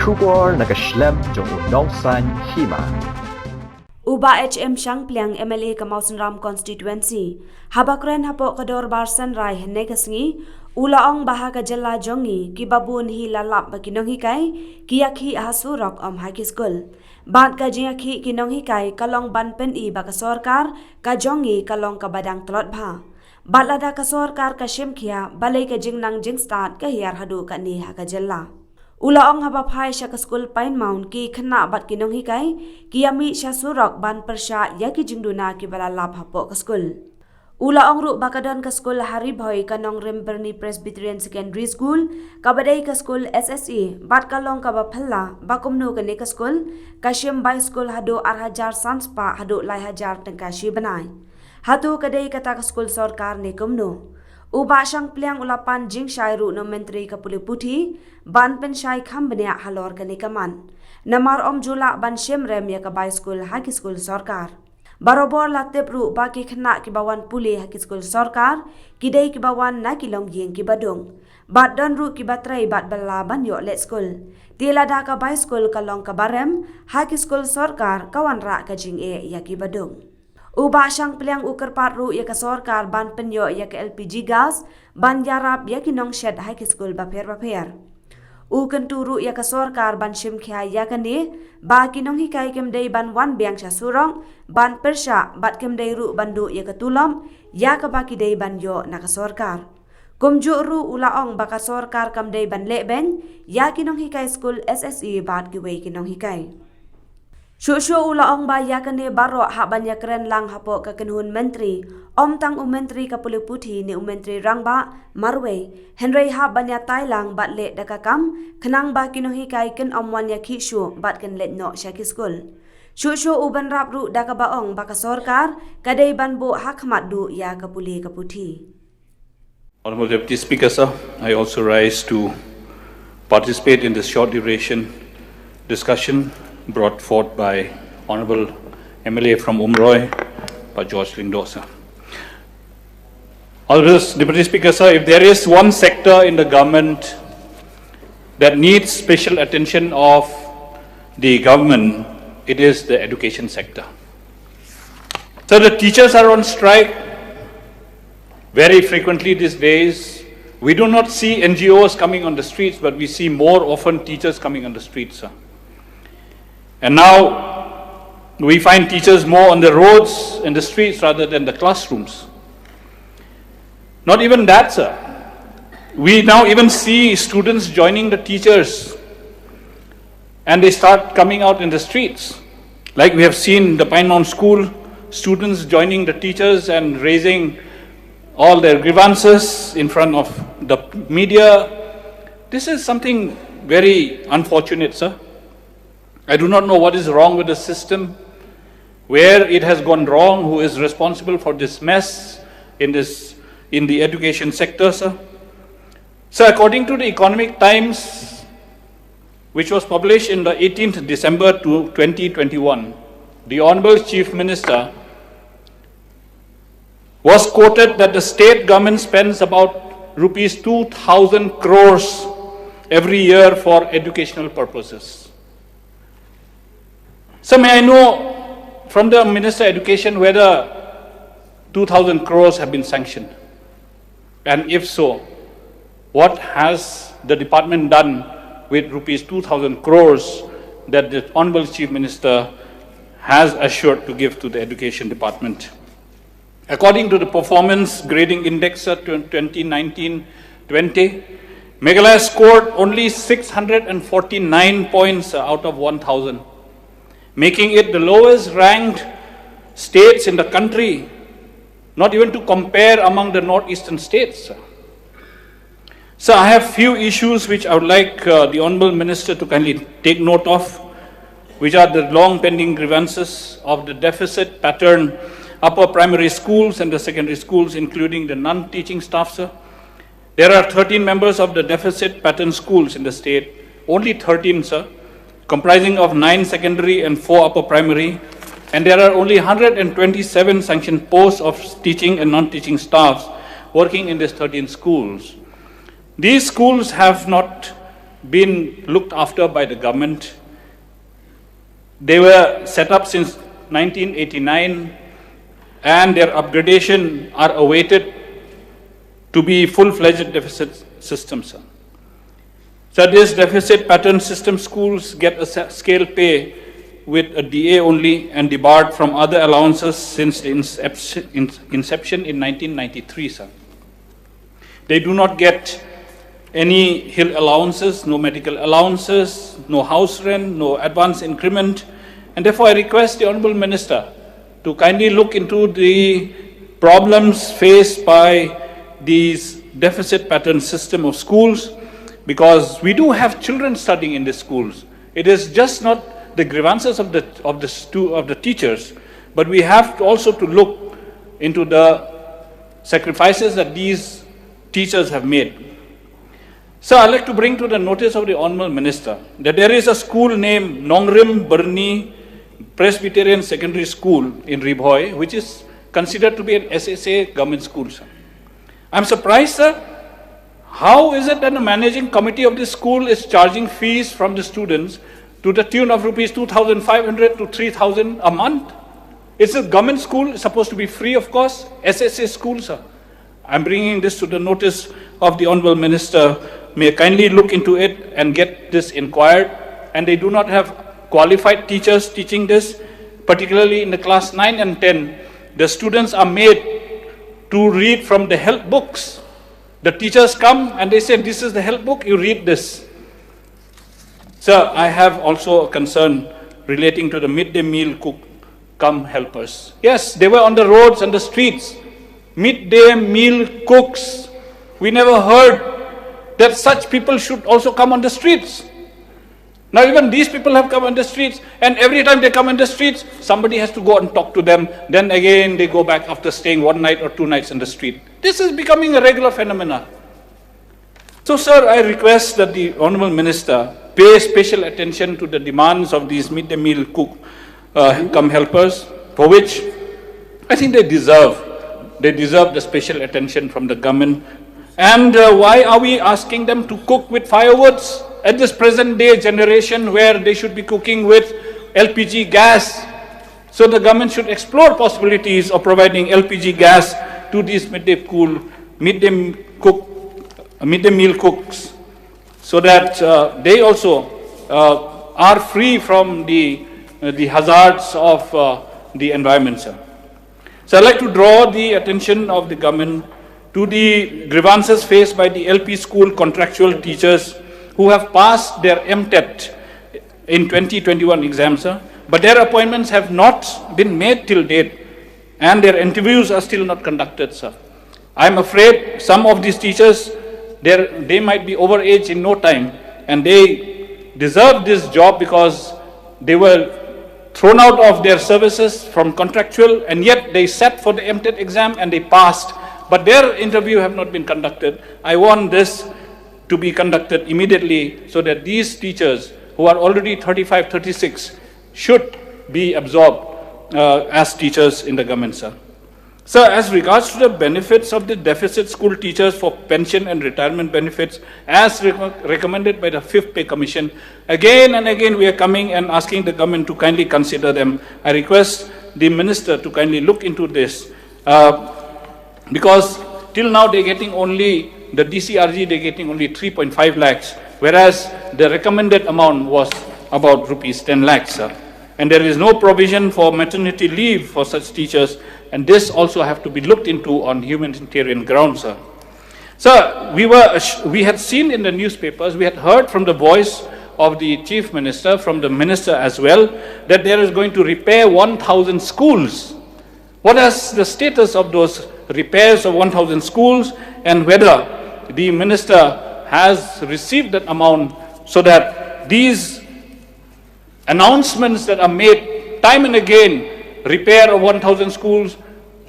Shubor nakaslem jong unongsan Hima. Uba HM Shangpliang MLA Kamausanram constituency habakren hapo kador barsan rai henegasngi ulaong bahaga jalla jongi kibabun hi lalap bakinong hikai kiyakhi hasurok om high school bat ka jingakhi kinong hikai kalong banpen I baka Sorkar ka jongi kalong ka badang tlot bha balada ka Sorkar ka shemkhia balai ka jingnang jing start ka hiar hadu ka ni ha ka jalla Ulaong habaphai sya ka school Pine Mount ki khna bat kinong hikai kiyami sya surok ban persya ya ki jingduna ki bala lap hapo ka school Ulaong ru bakadon ka school Haribhoy kanong Rimberni Presbyterian Secondary School kabadai ka school SSE bat kalong ka baphalla bakumnu ka ne ka school Kashim Bay School hadu arhajar sanspa hadu lai hajar tengka shi banai hatu kadai kata ka school Sorkar ne kumnu Uba Shangpliang ulapan jing syai ru no menteri ka Pule Puthi ban pen syai kham benya halor ka nikaman namar om jula ban shemrem ya ka Bay School high school Sorkar barobor latep ru ba ki khna ki bawan Pule high school Sorkar kidai ki bawan na ki longyeng ki badung bat don ru ki batrai bat bala ban yo let school tilada ka Bay School ka long ka barem high school Sorkar kawan ra ka jing ya ki badung Uba Shangpliang ukar patru ya ka Sorkar ban penyo ya ka LPG gas ban yarap ya ki nong shed high school baper U kenturu ya ka Sorkar ban shimkhya ya ka ni ba ki nong hikai kemdei ban wan biang sha surong ban persya bat kemdei ru bandu ya ka tulom ya ka ba ki dei ban yo na ka Sorkar Kumju ru ulaong ba ka Sorkar kamdei ban leben ya ki nong hikai school SSE bat ki wei ki nong hikai Shushu ulaong ba yakane baro haban yakren lang hapo ka kenhun menteri om tang menteri ka Pule Puthi ni menteri rangba marwe henry haban ya tailang bat le dakakam khnang ba kinohi kai ken om wan ya khishu bat ken let no shaki school Shushu uban rap ru dakabaong ba ka Sorkar kadai ban bo ha Khmat du ya ka Pule ka Puthi Honorable Deputy Speaker sir, I also rise to participate in this short duration discussion brought forth by Honorable MLA from Umroy, by George Lingdosa. Honorable Deputy Speaker, sir, if there is one sector in the government that needs special attention of the government, it is the education sector. So the teachers are on strike very frequently these days. We do not see NGOs coming on the streets, but we see more often teachers coming on the streets, sir. And now we find teachers more on the roads and the streets rather than the classrooms. Not even that, sir. We now even see students joining the teachers and they start coming out in the streets. Like we have seen the Pine Mount School, students joining the teachers and raising all their grievances in front of the media. This is something very unfortunate, sir. I do not know what is wrong with the system, where it has gone wrong, who is responsible for this mess in the education sector, sir. So according to the Economic Times, which was published in the 18th December 2021, the Honorable Chief Minister was quoted that the state government spends about rupees 2,000 crores every year for educational purposes. So may I know from the Minister of Education whether 2,000 crores have been sanctioned? And if so, what has the department done with rupees 2,000 crores that the Honorable Chief Minister has assured to give to the Education Department? According to the Performance Grading Index 2019-20, Meghalaya scored only 649 points out of 1,000. Making it the lowest ranked states in the country, not even to compare among the northeastern states. So I have few issues which I would like the Honourable Minister to kindly take note of, which are the long pending grievances of the deficit pattern upper primary schools and the secondary schools, including the non-teaching staff, sir. There are 13 members of the deficit pattern schools in the state, only 13, sir, comprising of 9 secondary and 4 upper primary, and there are only 127 sanctioned posts of teaching and non-teaching staffs working in these 13 schools. These schools have not been looked after by the government. They were set up since 1989 and their upgradation are awaited to be full-fledged deficit systems. So this deficit pattern system schools get a scale pay with a DA only and debarred from other allowances since the inception in 1993. Sir. They do not get any hill allowances, no medical allowances, no house rent, no advance increment. And therefore I request the Honourable Minister to kindly look into the problems faced by these deficit pattern system of schools, because we do have children studying in these schools. It is just not the grievances of the teachers, but we have to also to look into the sacrifices that these teachers have made. So I'd like to bring to the notice of the Honourable Minister that there is a school named Nongrim Burni Presbyterian Secondary School in Ribhoi, which is considered to be an SSA government school. Sir. I'm surprised, sir. How is it that the managing committee of this school is charging fees from the students to the tune of rupees 2,500 to 3,000 a month? It's a government school, it's supposed to be free of cost, SSA school, sir. I'm bringing this to the notice of the Honourable Minister. May kindly look into it and get this inquired. And they do not have qualified teachers teaching this, particularly in the class 9 and 10. The students are made to read from the help books. The teachers come and they say, this is the help book, you read this. Sir, I have also a concern relating to the midday meal cook come helpers. Yes, they were on the roads and the streets. Midday meal cooks. We never heard that such people should also come on the streets. Now even these people have come on the streets, and every time they come on the streets, somebody has to go and talk to them. Then again they go back after staying 1 night or 2 nights in the street. This is becoming a regular phenomenon. So sir, I request that the Honourable Minister pay special attention to the demands of these midday meal cook come helpers, for which I think they deserve the special attention from the government. And why are we asking them to cook with firewoods at this present day generation where they should be cooking with LPG gas? So the government should explore possibilities of providing LPG gas to these midday meal cooks, so that they also are free from the hazards of the environment, sir. So I'd like to draw the attention of the government to the grievances faced by the LP school contractual teachers who have passed their MTET in 2021 exams, sir, but their appointments have not been made till date and their interviews are still not conducted, sir. I'm afraid some of these teachers, they might be overage in no time, and they deserve this job because they were thrown out of their services from contractual, and yet they sat for the MTET exam and they passed, but their interview have not been conducted. I want this to be conducted immediately so that these teachers who are already 35, 36 should be absorbed as teachers in the government, sir. Sir, as regards to the benefits of the deficit school teachers for pension and retirement benefits as recommended by the 5th Pay Commission, again and again we are coming and asking the government to kindly consider them. I request the minister to kindly look into this because till now they're getting only, the DCRG they're getting only 3.5 lakhs, whereas the recommended amount was about rupees 10 lakhs, sir. And there is no provision for maternity leave for such teachers, and this also have to be looked into on humanitarian grounds, sir. Sir, we had seen in the newspapers, we had heard from the voice of the Chief Minister, from the Minister as well, that there is going to repair 1,000 schools. What is the status of those repairs of 1,000 schools, and whether the Minister has received that amount so that these announcements that are made time and again, repair of 1,000 schools,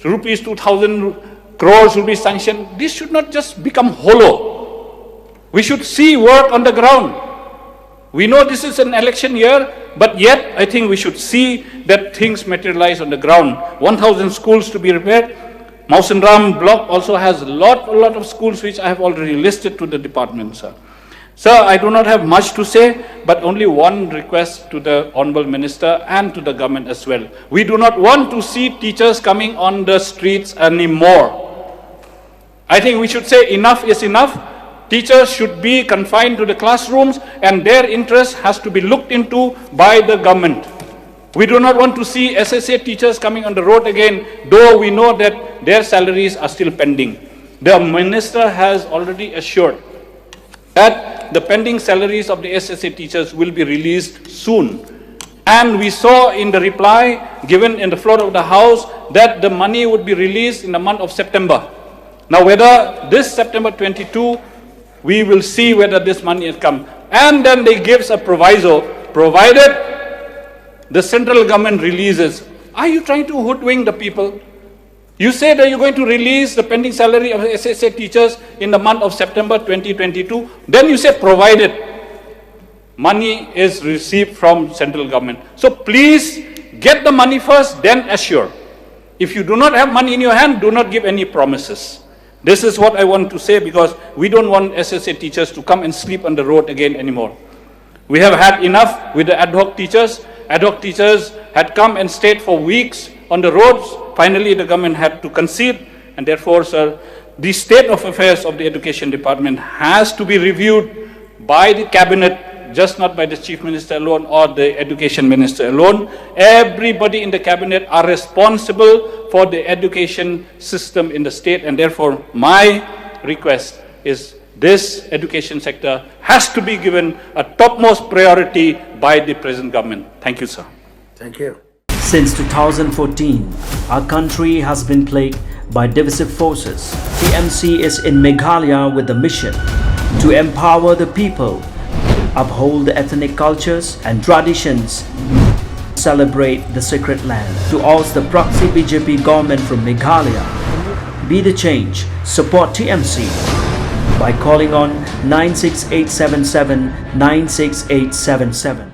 rupees 2,000 crores will be sanctioned. This should not just become hollow. We should see work on the ground. We know this is an election year, but yet I think we should see that things materialize on the ground. 1,000 schools to be repaired. Mausanram block also has a lot of schools which I have already listed to the department, sir. Sir, I do not have much to say, but only one request to the Honourable Minister and to the government as well. We do not want to see teachers coming on the streets anymore. I think we should say enough is enough. Teachers should be confined to the classrooms and their interest has to be looked into by the government. We do not want to see SSA teachers coming on the road again, though we know that their salaries are still pending. The Minister has already assured that the pending salaries of the SSA teachers will be released soon. And we saw in the reply given in the floor of the House that the money would be released in the month of September. Now whether this September 22, we will see whether this money has come. And then they gives a proviso, provided the central government releases. Are you trying to hoodwink the people? You say that you're going to release the pending salary of SSA teachers in the month of September 2022. Then you say provided money is received from central government. So please get the money first, then assure. If you do not have money in your hand, do not give any promises. This is what I want to say, because we don't want SSA teachers to come and sleep on the road again anymore. We have had enough with the ad hoc teachers. Ad hoc teachers had come and stayed for weeks on the roads. Finally, the government had to concede, and therefore, sir, the state of affairs of the Education Department has to be reviewed by the Cabinet, just not by the Chief Minister alone or the Education Minister alone. Everybody in the Cabinet are responsible for the education system in the state, and therefore, my request is this education sector has to be given a topmost priority by the present government. Thank you, sir. Thank you. Since 2014, our country has been plagued by divisive forces. TMC is in Meghalaya with the mission to empower the people, uphold the ethnic cultures and traditions, celebrate the sacred land. To oust the proxy BJP government from Meghalaya, be the change, support TMC by calling on 96877 96877.